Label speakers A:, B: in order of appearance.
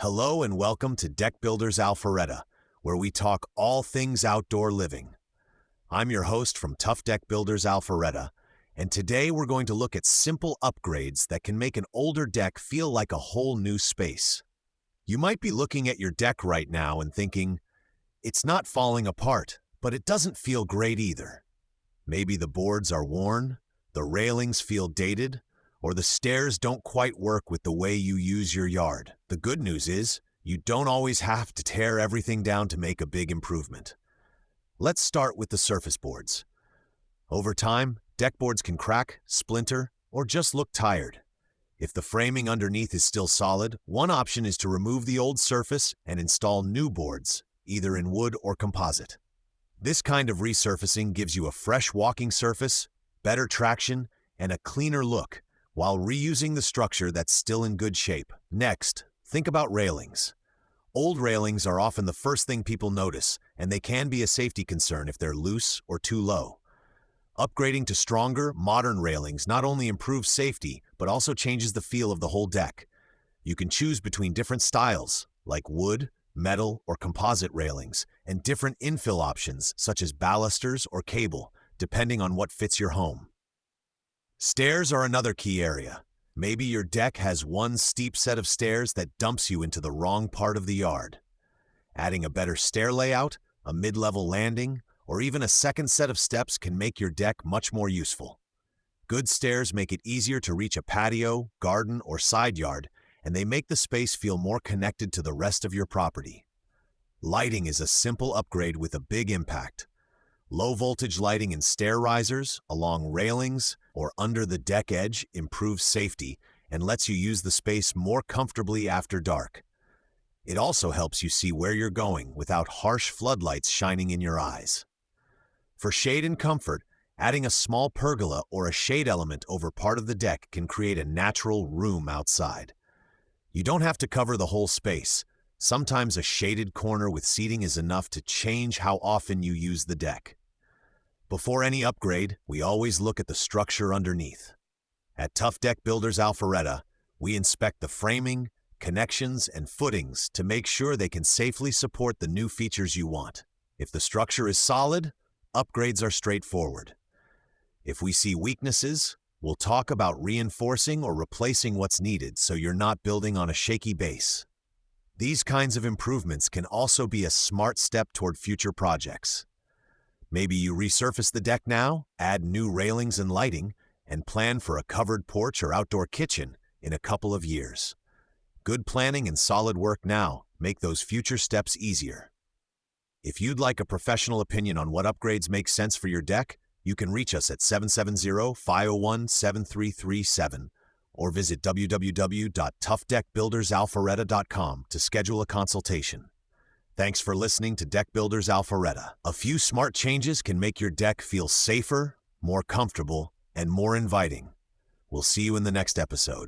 A: Hello and welcome to Deck Builders Alpharetta, where we talk all things outdoor living. I'm your host from Tuff Deck Builders Alpharetta, and today we're going to look at simple upgrades that can make an older deck feel like a whole new space. You might be looking at your deck right now and thinking, it's not falling apart, but it doesn't feel great either. Maybe the boards are worn, the railings feel dated, or the stairs don't quite work with the way you use your yard. The good news is, you don't always have to tear everything down to make a big improvement. Let's start with the surface boards. Over time, deck boards can crack, splinter, or just look tired. If the framing underneath is still solid, one option is to remove the old surface and install new boards, either in wood or composite. This kind of resurfacing gives you a fresh walking surface, better traction, and a cleaner look, while reusing the structure that's still in good shape. Next, think about railings. Old railings are often the first thing people notice, and they can be a safety concern if they're loose or too low. Upgrading to stronger, modern railings not only improves safety, but also changes the feel of the whole deck. You can choose between different styles, like wood, metal, or composite railings, and different infill options, such as balusters or cable, depending on what fits your home. Stairs are another key area. Maybe your deck has one steep set of stairs that dumps you into the wrong part of the yard. Adding a better stair layout, a mid-level landing, or even a second set of steps can make your deck much more useful. Good stairs make it easier to reach a patio, garden, or side yard, and they make the space feel more connected to the rest of your property. Lighting is a simple upgrade with a big impact. Low-voltage lighting in stair risers, along railings, or under the deck edge improves safety and lets you use the space more comfortably after dark. It also helps you see where you're going without harsh floodlights shining in your eyes. For shade and comfort, adding a small pergola or a shade element over part of the deck can create a natural room outside. You don't have to cover the whole space. Sometimes a shaded corner with seating is enough to change how often you use the deck. Before any upgrade, we always look at the structure underneath. At Tuff Deck Builders Alpharetta, we inspect the framing, connections, and footings to make sure they can safely support the new features you want. If the structure is solid, upgrades are straightforward. If we see weaknesses, we'll talk about reinforcing or replacing what's needed so you're not building on a shaky base. These kinds of improvements can also be a smart step toward future projects. Maybe you resurface the deck now, add new railings and lighting, and plan for a covered porch or outdoor kitchen in a couple of years. Good planning and solid work now make those future steps easier. If you'd like a professional opinion on what upgrades make sense for your deck, you can reach us at 770-501-7337 or visit www.tuffdeckbuildersalpharetta.com to schedule a consultation. Thanks for listening to Deck Builders Alpharetta. A few smart changes can make your deck feel safer, more comfortable, and more inviting. We'll see you in the next episode.